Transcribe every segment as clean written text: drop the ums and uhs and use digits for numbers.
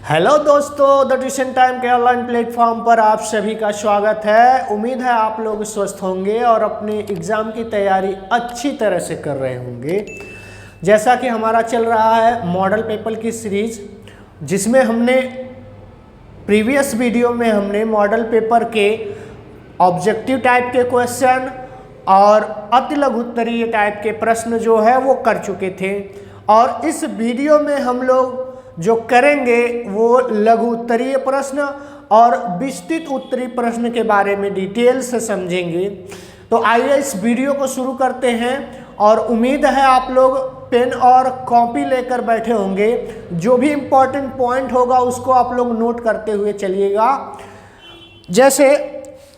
Hello दोस्तों, the tuition time के online platform पर आप सभी का स्वागत है। उम्मीद है आप लोग स्वस्थ होंगे और अपने एग्ज़ाम की तैयारी अच्छी तरह से कर रहे होंगे। जैसा कि हमारा चल रहा है मॉडल पेपर की सीरीज़, जिसमें हमने प्रीवियस वीडियो में हमने मॉडल पेपर के ऑब्जेक्टिव टाइप के क्वेश्चन और अति लघु उत्तरीय टाइप के प्रश्न जो है वो कर चुके थे। और इस वीडियो में हम लोग जो करेंगे वो लघु उत्तरीय प्रश्न और विस्तृत उत्तरीय प्रश्न के बारे में डिटेल से समझेंगे। तो आइए इस वीडियो को शुरू करते हैं और उम्मीद है आप लोग पेन और कॉपी लेकर बैठे होंगे। जो भी इम्पोर्टेंट पॉइंट होगा उसको आप लोग नोट करते हुए चलिएगा। जैसे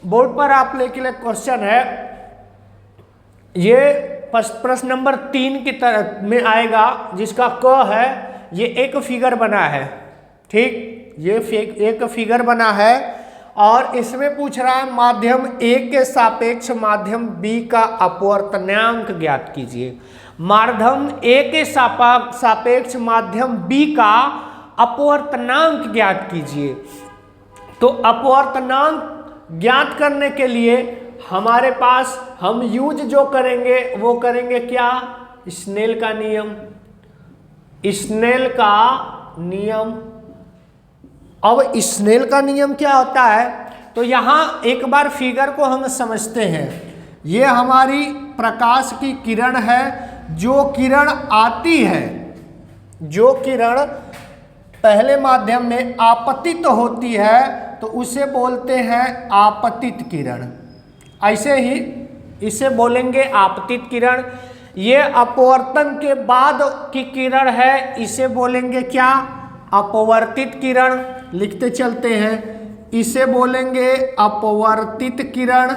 बोर्ड पर आप लेके लिए क्वेश्चन है, ये प्रश्न नंबर 3 की तरह में आएगा, जिसका क है। ये एक फिगर बना है, ठीक, ये एक फिगर बना है और इसमें पूछ रहा है माध्यम ए के सापेक्ष माध्यम बी का अपवर्तनांक ज्ञात कीजिए। माध्यम ए के सापेक्ष माध्यम बी का अपवर्तनांक ज्ञात कीजिए। तो अपवर्तनांक ज्ञात करने के लिए हमारे पास हम यूज जो करेंगे वो करेंगे क्या? स्नेल का नियम। स्नेल का नियम। अब स्नेल का नियम क्या होता है? तो यहाँ एक बार फिगर को हम समझते हैं। ये हमारी प्रकाश की किरण है। जो किरण आती है, जो किरण पहले माध्यम में आपतित होती है तो उसे बोलते हैं आपतित किरण। ऐसे ही इसे बोलेंगे आपतित किरण। ये अपवर्तन के बाद की किरण है, इसे बोलेंगे क्या? अपवर्तित किरण। लिखते चलते हैं, इसे बोलेंगे अपवर्तित किरण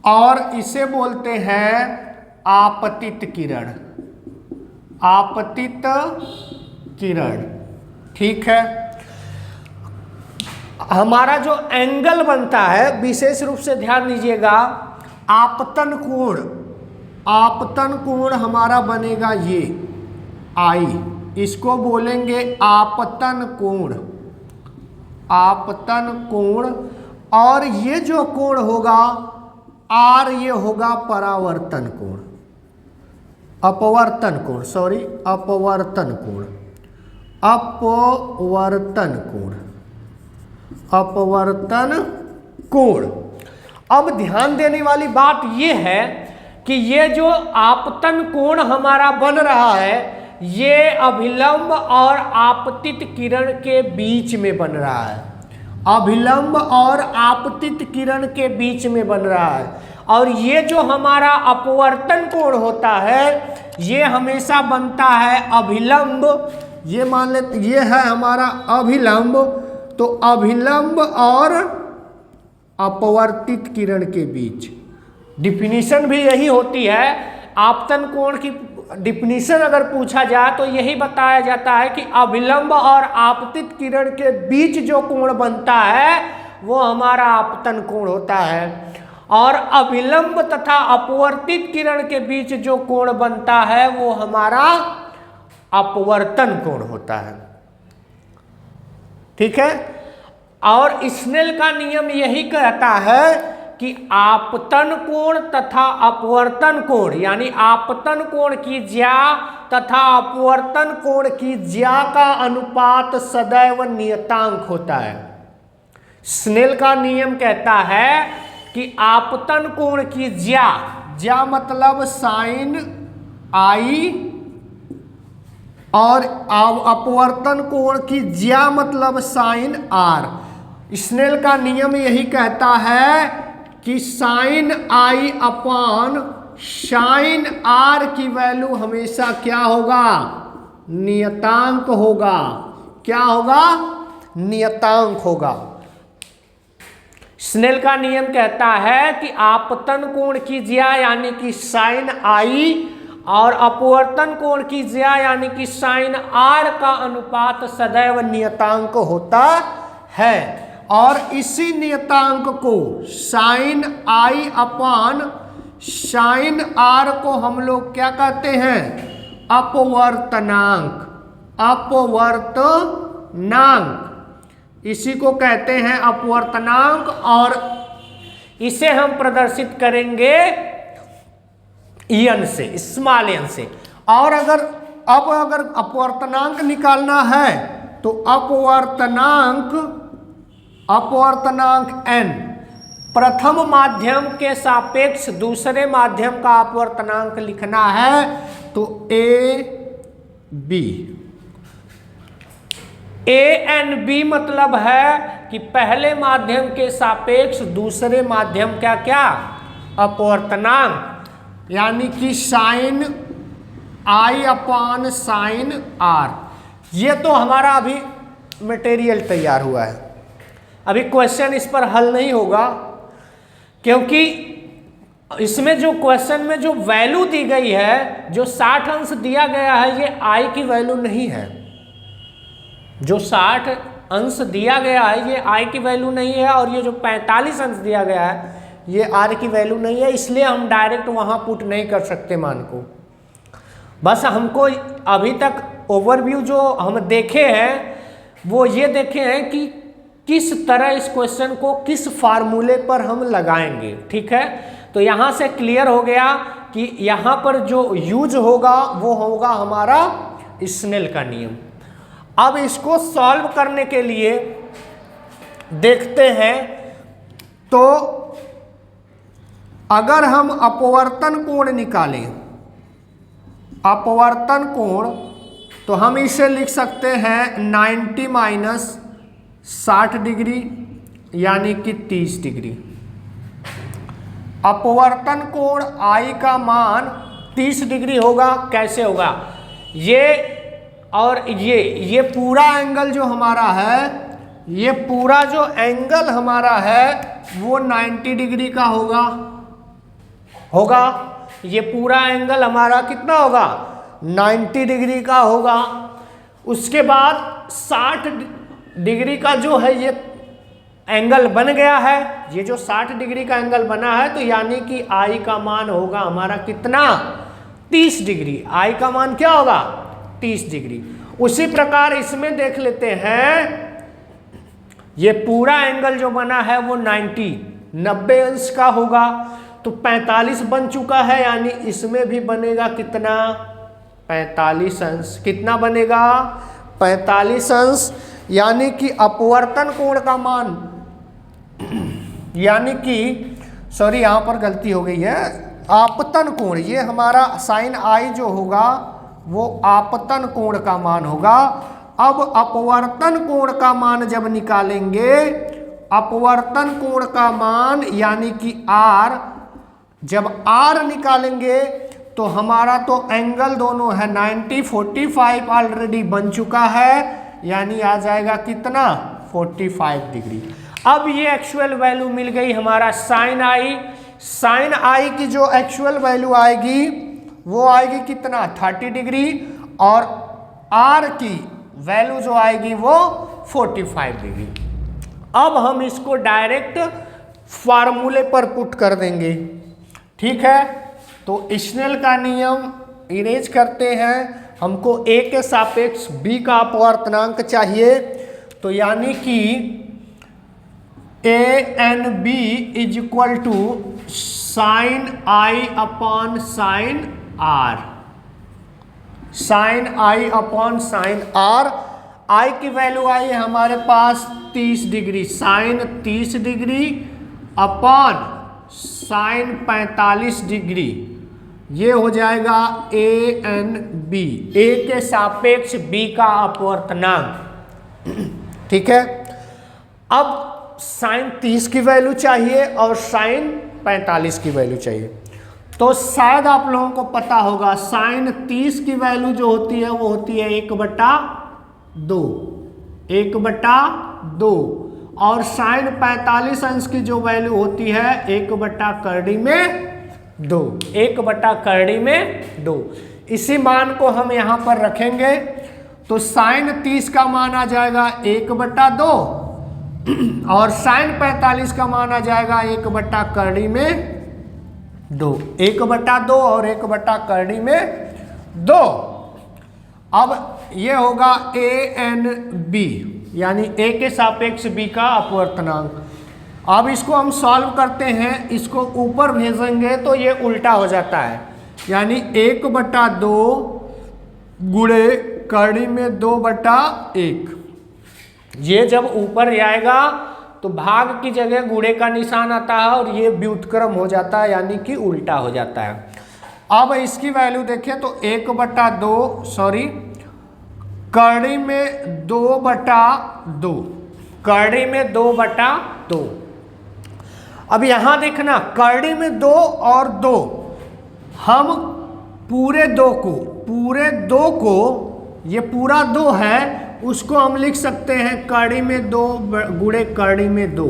और इसे बोलते हैं आपतित किरण। आपतित किरण, ठीक है। हमारा जो एंगल बनता है, विशेष रूप से ध्यान दीजिएगा, आपतन कोण। आपतन कोण हमारा बनेगा ये आई, इसको बोलेंगे आपतन कोण। आपतन कोण। और ये जो कोण होगा आर, ये होगा परावर्तन कोण। अपवर्तन कोण, सॉरी, अपवर्तन कोण। अपवर्तन कोण। अपवर्तन कोण। अब ध्यान देने वाली बात यह है कि ये जो आपतन कोण हमारा बन रहा है, ये अभिलंब और आपतित किरण के बीच में बन रहा है। अभिलंब और आपतित किरण के बीच में बन रहा है। और ये जो हमारा अपवर्तन कोण होता है, ये हमेशा बनता है अभिलंब। ये मान लेते, ये है हमारा अभिलंब। तो अभिलंब और अपवर्तित किरण के बीच डिफिनीशन भी यही होती है। आपतन कोण की डिफिनीशन अगर पूछा जाए तो यही बताया जाता है कि अभिलंब और आपतित किरण के बीच जो कोण बनता है वो हमारा आपतन कोण होता है। और अभिलंब तथा अपवर्तित किरण के बीच जो कोण बनता है वो हमारा अपवर्तन कोण होता है, ठीक है। और स्नेल का नियम यही कहता है कि आपतन कोण तथा अपवर्तन कोण, यानी आपतन कोण की ज्या तथा अपवर्तन कोण की ज्या का अनुपात सदैव नियतांक होता है। स्नेल का नियम कहता है कि आपतन कोण की ज्या, ज्या मतलब साइन आई, और अपवर्तन कोण की ज्या मतलब साइन आर। स्नेल का नियम यही कहता है कि sine I upon sine R की वैल्यू हमेशा क्या होगा? नियतांक होगा। क्या होगा? नियतांक होगा। स्नेल का नियम कहता है कि आपतन कोण की ज्या यानी कि साइन आई और अपवर्तन कोण की ज्या यानी कि साइन आर का अनुपात सदैव नियतांक होता है। और इसी नियतांक को sine I upon sine R को हम लोग क्या कहते हैं? अपवर्तनांक, अपवर्तनांक इसी को कहते हैं अपवर्तनांक, और इसे हम प्रदर्शित करेंगे n से, स्मॉल n से। और अगर अपवर्तनांक निकालना है तो अपवर्तनांक n प्रथम माध्यम के सापेक्ष दूसरे माध्यम का अपवर्तनांक लिखना है तो a/b मतलब है कि पहले माध्यम के सापेक्ष दूसरे माध्यम का क्या अपवर्तनांक, यानी कि साइन I/sin r। ये तो हमारा अभी मटेरियल तैयार हुआ है, अभी क्वेश्चन इस पर हल नहीं होगा, क्योंकि इसमें जो क्वेश्चन में जो वैल्यू दी गई है, जो 60 अंश दिया गया है, ये I की वैल्यू नहीं है। जो 60 अंश दिया गया है ये I की वैल्यू नहीं है, और ये जो 45 अंश दिया गया है ये R की वैल्यू नहीं है, इसलिए हम डायरेक्ट वहाँ पुट नहीं कर सकते मान को। बस हमको अभी तक ओवरव्यू जो हम देखे हैं वो ये देखे हैं कि किस तरह इस क्वेश्चन को किस फार्मूले पर हम लगाएंगे, ठीक है। तो यहाँ से क्लियर हो गया कि यहाँ पर जो यूज होगा वो होगा हमारा स्नेल का नियम। अब इसको सॉल्व करने के लिए देखते हैं, तो अगर हम अपवर्तन कोण निकालें, अपवर्तन कोण, तो हम इसे लिख सकते हैं 90 माइनस 60 डिग्री यानी कि 30 डिग्री। अपवर्तन कोण I का मान 30 डिग्री होगा। कैसे होगा? ये और ये पूरा एंगल जो हमारा है, ये पूरा जो एंगल हमारा है वो 90 डिग्री का होगा। ये पूरा एंगल हमारा कितना होगा? 90 डिग्री का होगा। उसके बाद 60 डिग्री का जो है ये एंगल बन गया है, ये जो 60 डिग्री का एंगल बना है, तो यानी कि I का मान होगा हमारा कितना? 30 डिग्री। I का मान क्या होगा? 30 डिग्री। उसी प्रकार इसमें देख लेते हैं, ये पूरा एंगल जो बना है वो 90 अंश का होगा, तो 45 बन चुका है, यानी इसमें भी बनेगा कितना? 45 अंश। कितना बनेगा? 45 अंश। यानी कि अपवर्तन कोण का मान, यानी कि सॉरी यहाँ पर गलती हो गई है, आपतन कोण, ये हमारा साइन I जो होगा वो आपतन कोण का मान होगा। अब अपवर्तन कोण का मान जब निकालेंगे, अपवर्तन कोण का मान यानी कि R, जब R निकालेंगे तो हमारा तो एंगल दोनों है 90, 45 ऑलरेडी बन चुका है, यानी आ जाएगा कितना? 45 डिग्री। अब ये एक्चुअल वैल्यू मिल गई हमारा साइन I। साइन I की जो एक्चुअल वैल्यू आएगी वो आएगी कितना? 30 डिग्री, और R की वैल्यू जो आएगी वो 45 डिग्री। अब हम इसको डायरेक्ट फार्मूले पर पुट कर देंगे, ठीक है। तो स्नेल का नियम इरेज करते हैं, हमको A के सापेक्ष B का अपवर्तनांक चाहिए, तो यानी कि A/B is equal to sine I upon sine R। Sine I upon sine R। I की वैल्यू आई है हमारे पास 30 degree, sine 30 degree upon sine 45 degree, ये हो जाएगा A/B, A के सापेक्ष B का अपवर्तनांक, ठीक है। अब साइन 30 की वैल्यू चाहिए और साइन 45 की वैल्यू चाहिए, तो शायद आप लोगों को पता होगा साइन 30 की वैल्यू जो होती है वो होती है 1/2, और साइन 45 अंश की जो वैल्यू होती है 1/2। इसी मान को हम यहाँ पर रखेंगे, तो साइन 30 का मान आ जाएगा 1/2 और साइन 45 का मान आ जाएगा 1/2। 1/2 और 1/2। अब ये होगा ए एन बी, यानी ए के सापेक्ष बी का अपवर्तनांक। अब इसको हम सॉल्व करते हैं, इसको ऊपर भेजेंगे तो ये उल्टा हो जाता है, यानी 1/2 गुणे कड़ी में 2/1। ये जब ऊपर जाएगा तो भाग की जगह गुणे का निशान आता है और ये व्युत्क्रम हो जाता है, यानी कि उल्टा हो जाता है। अब इसकी वैल्यू देखें तो 1/2 सॉरी कड़ी में 2/2, कड़ी में 2/2। अब यहां देखना कड़ी में 2 और 2, हम पूरे 2 को ये पूरा 2 है उसको हम लिख सकते हैं कड़ी में 2 गुणे कड़ी में 2।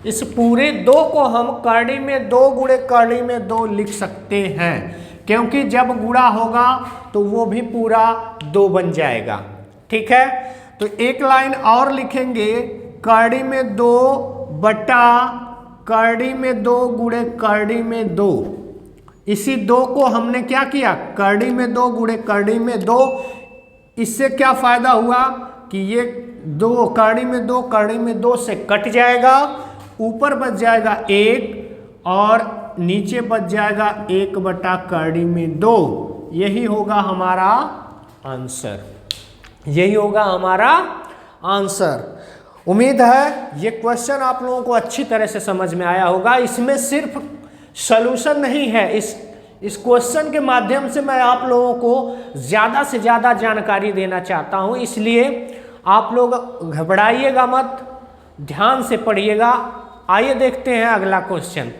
इस पूरे 2 को हम कड़ी में 2 गुणे कड़ी में 2 लिख सकते हैं, क्योंकि जब गुणा होगा तो वो भी पूरा 2 बन जाएगा। ठीक है, तो एक लाइन और लिखेंगे, कड़ी में 2 बटा कड़ी में 2 गुणे कड़ी में 2। इसी 2 को हमने क्या किया, कड़ी में 2 गुणे कड़ी में 2। इससे क्या फायदा हुआ कि ये 2 कड़ी में 2 कड़ी में 2 से कट जाएगा, ऊपर बच जाएगा 1 और नीचे बच जाएगा 1/कड़ी में 2। यही होगा हमारा आंसर, यही होगा हमारा आंसर। उम्मीद है ये क्वेश्चन आप लोगों को अच्छी तरह से समझ में आया होगा। इसमें सिर्फ सॉल्यूशन नहीं है, इस क्वेश्चन के माध्यम से मैं आप लोगों को ज़्यादा से ज़्यादा जानकारी देना चाहता हूं, इसलिए आप लोग घबराइएगा मत, ध्यान से पढ़िएगा। आइए देखते हैं अगला क्वेश्चन।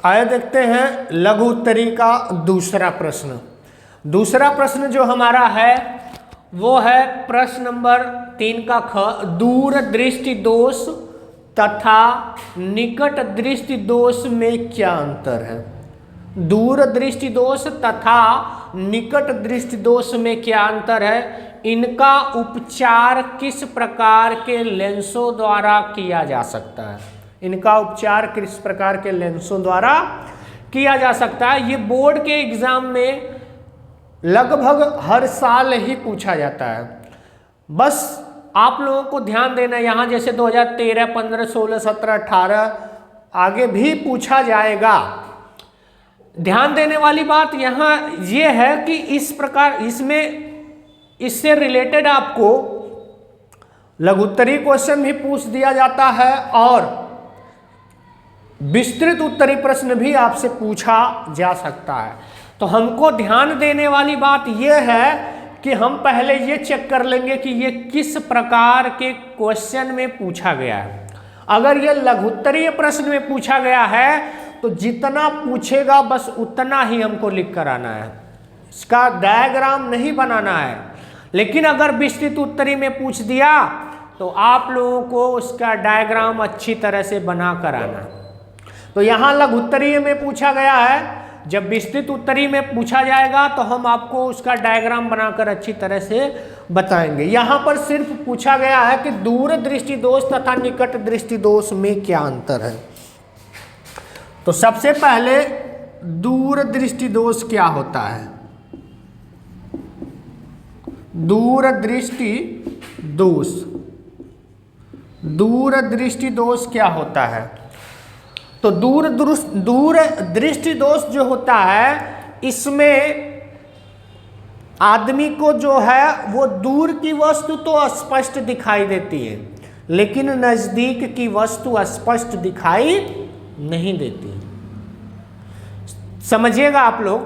आइए देखते हैं लघु उत्तरी का दूसरा प्रश्न। दूसरा प्रश्न जो हमारा है वो है प्रश्न नंबर 3 का ख, दूर दृष्टि दोष तथा निकट दृष्टि दोष में क्या अंतर है। दूर दृष्टि दोष तथा निकट दृष्टि दोष में क्या अंतर है, इनका उपचार किस प्रकार के लेंसों द्वारा किया जा सकता है, इनका उपचार किस प्रकार के लेंसों द्वारा किया जा सकता है। ये बोर्ड के एग्जाम में लगभग हर साल ही पूछा जाता है। बस आप लोगों को ध्यान देना, यहाँ जैसे 2013, 15, 16, 17, 18 आगे भी पूछा जाएगा। ध्यान देने वाली बात यहाँ ये है कि इस प्रकार इसमें इससे रिलेटेड आपको लघुत्तरी क्वेश्चन भी पूछ दिया जाता है और विस्तृत उत्तरी प्रश्न भी आपसे पूछा जा सकता है। तो हमको ध्यान देने वाली बात यह है कि हम पहले ये चेक कर लेंगे कि ये किस प्रकार के क्वेश्चन में पूछा गया है। अगर ये लघुत्तरीय प्रश्न में पूछा गया है तो जितना पूछेगा बस उतना ही हमको लिख कर आना है, इसका डायग्राम नहीं बनाना है। लेकिन अगर विस्तृत उत्तरी में पूछ दिया तो आप लोगों को उसका डायग्राम अच्छी तरह से बना कर आना है। तो यहाँ लघुत्तरीय में पूछा गया है, जब विस्तृत उत्तरी में पूछा जाएगा तो हम आपको उसका डायग्राम बनाकर अच्छी तरह से बताएंगे। यहाँ पर सिर्फ पूछा गया है कि दूर दृष्टि दोष तथा निकट दृष्टि दोष में क्या अंतर है। तो सबसे पहले दूर दृष्टि दोष क्या होता है। दूर दृष्टि दोष, दूर दृष्टि दोष क्या होता है। तो दूर दृष्टि दोष जो होता है, इसमें आदमी को जो है वो दूर की वस्तु तो स्पष्ट दिखाई देती है, लेकिन नजदीक की वस्तु स्पष्ट दिखाई नहीं देती। समझिएगा आप लोग,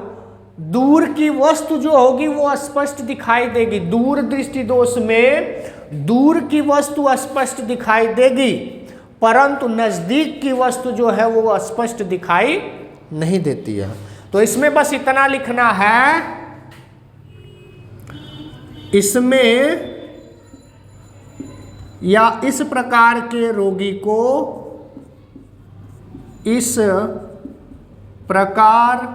दूर की वस्तु जो होगी वो स्पष्ट दिखाई देगी। दूर दृष्टि दोष में दूर की वस्तु स्पष्ट दिखाई देगी, परंतु नजदीक की वस्तु जो है वो स्पष्ट दिखाई नहीं देती है। तो इसमें बस इतना लिखना है, इसमें या इस प्रकार के रोगी को, इस प्रकार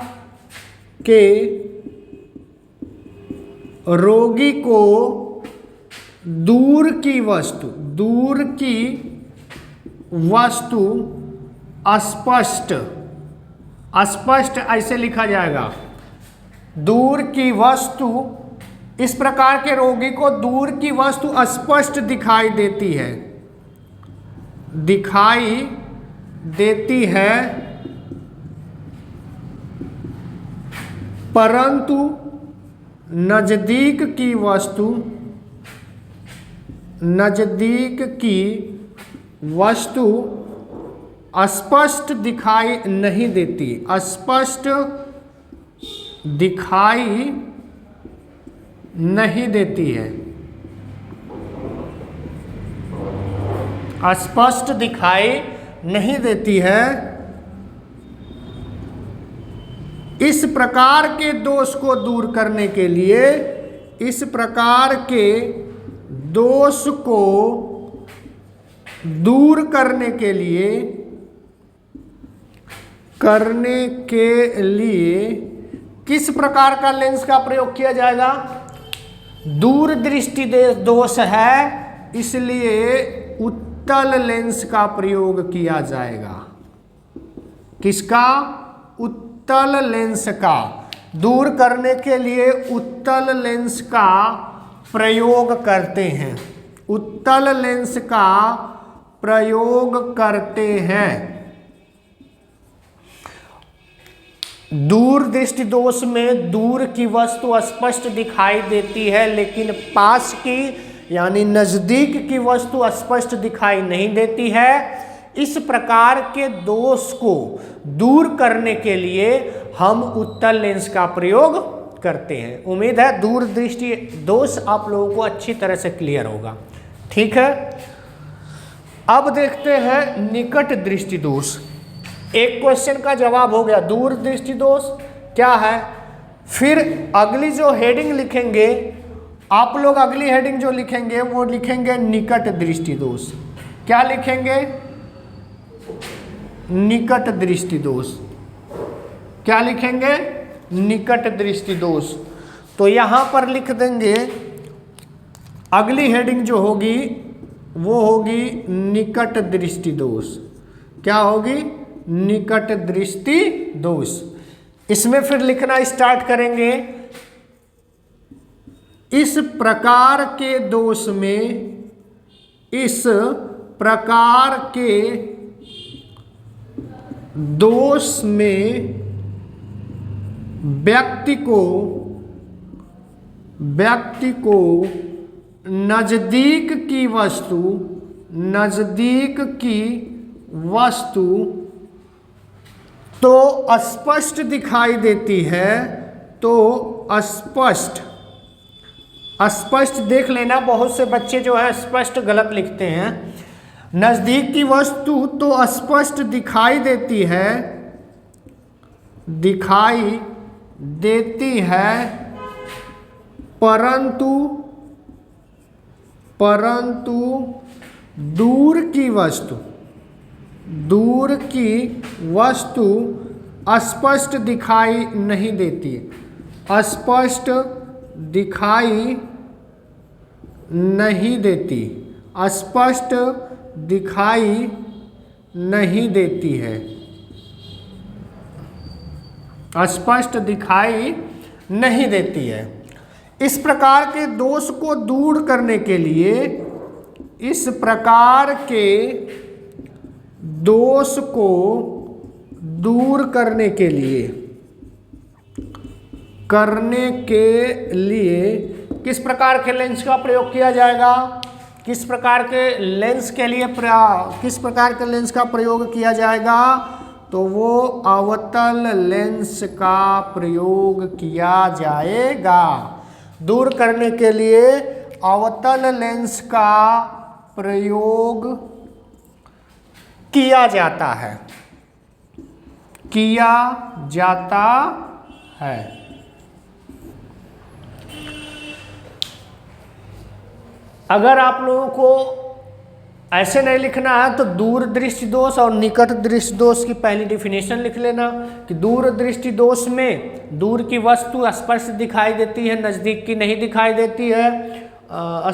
के रोगी को दूर की वस्तु अस्पष्ट, अस्पष्ट ऐसे लिखा जाएगा। दूर की वस्तु, इस प्रकार के रोगी को दूर की वस्तु अस्पष्ट दिखाई देती है, दिखाई देती है, परंतु नजदीक की वस्तु, नजदीक की वस्तु स्पष्ट दिखाई नहीं देती, स्पष्ट दिखाई नहीं देती है, स्पष्ट दिखाई नहीं देती है। इस प्रकार के दोष को दूर करने के लिए, इस प्रकार के दोष को दूर करने के लिए, किस प्रकार का लेंस का प्रयोग किया जाएगा? दूर दृष्टि दोष है, इसलिए उत्तल लेंस का प्रयोग किया जाएगा। किसका? उत्तल लेंस का। दूर करने के लिए उत्तल लेंस का प्रयोग करते हैं, उत्तल लेंस का प्रयोग करते हैं। दूर दृष्टि दोष में दूर की वस्तु स्पष्ट दिखाई देती है, लेकिन पास की यानी नजदीक की वस्तु स्पष्ट दिखाई नहीं देती है। इस प्रकार के दोष को दूर करने के लिए हम उत्तल लेंस का प्रयोग करते हैं। उम्मीद है दूर दृष्टि दोष आप लोगों को अच्छी तरह से क्लियर होगा। ठीक है, अब देखते हैं निकट दृष्टि दोष। एक क्वेश्चन का जवाब हो गया, दूर दृष्टि दोष क्या है। फिर अगली जो हेडिंग लिखेंगे आप लोग, अगली हेडिंग जो लिखेंगे वो लिखेंगे निकट दृष्टि दोष। क्या लिखेंगे? निकट दृष्टि दोष। क्या लिखेंगे? निकट दृष्टि दोष। तो यहां पर लिख देंगे, अगली हेडिंग जो होगी वो होगी निकट दृष्टि दोष। क्या होगी? निकट दृष्टि दोष। इसमें फिर लिखना स्टार्ट करेंगे, इस प्रकार के दोष में, इस प्रकार के दोष में व्यक्ति को नजदीक की वस्तु तो स्पष्ट दिखाई देती है, तो स्पष्ट देख लेना, बहुत से बच्चे जो है स्पष्ट गलत लिखते हैं। नजदीक की वस्तु तो स्पष्ट दिखाई देती है, दिखाई देती है, परंतु दूर की वस्तु स्पष्ट दिखाई नहीं देती, स्पष्ट दिखाई नहीं देती, स्पष्ट दिखाई नहीं देती है, स्पष्ट दिखाई नहीं देती है। इस प्रकार के दोष को दूर करने के लिए, इस प्रकार के दोष को दूर करने के लिए किस प्रकार के लेंस का प्रयोग किया जाएगा? किस प्रकार के लेंस के लिए किस प्रकार के लेंस का प्रयोग किया जाएगा? तो वो अवतल लेंस का प्रयोग किया जाएगा। दूर करने के लिए अवतल लेंस का प्रयोग किया जाता है, किया जाता है। अगर आप लोगों को ऐसे नहीं लिखना है तो दूर दृष्टि दोष और निकट दृष्टि दोष की पहली डिफिनेशन लिख लेना कि दूर दृष्टि दोष में दूर की वस्तु स्पष्ट दिखाई देती है, नज़दीक की नहीं दिखाई देती है।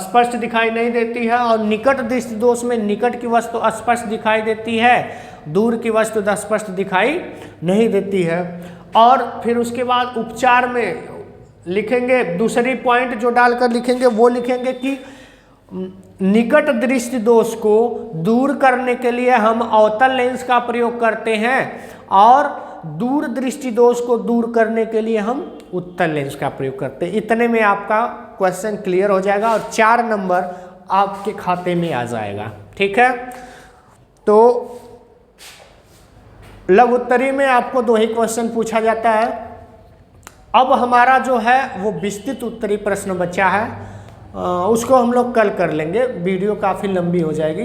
स्पष्ट दिखाई नहीं देती है, और निकट दृष्टि दोष में निकट की वस्तु स्पष्ट दिखाई देती है, दूर की वस्तु स्पष्ट दिखाई नहीं देती है। और फिर उसके बाद उपचार में लिखेंगे, दूसरी पॉइंट जो डालकर लिखेंगे वो लिखेंगे कि निकट दृष्टि दोष को दूर करने के लिए हम अवतल लेंस का प्रयोग करते हैं, और दूर दृष्टि दोष को दूर करने के लिए हम उत्तल लेंस का प्रयोग करते हैं। इतने में आपका क्वेश्चन क्लियर हो जाएगा और 4 नंबर आपके खाते में आ जाएगा। ठीक है, तो लघु उत्तरी में आपको 2 ही क्वेश्चन पूछा जाता है। अब हमारा जो है वो विस्तृत उत्तरी प्रश्न बचा है, उसको हम लोग कल कर लेंगे, वीडियो काफ़ी लंबी हो जाएगी।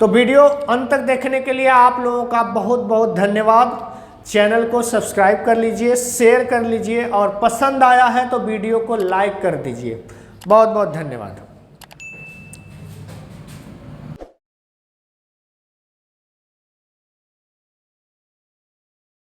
तो वीडियो अंत तक देखने के लिए आप लोगों का बहुत बहुत धन्यवाद। चैनल को सब्सक्राइब कर लीजिए, शेयर कर लीजिए, और पसंद आया है तो वीडियो को लाइक कर दीजिए। बहुत बहुत धन्यवाद।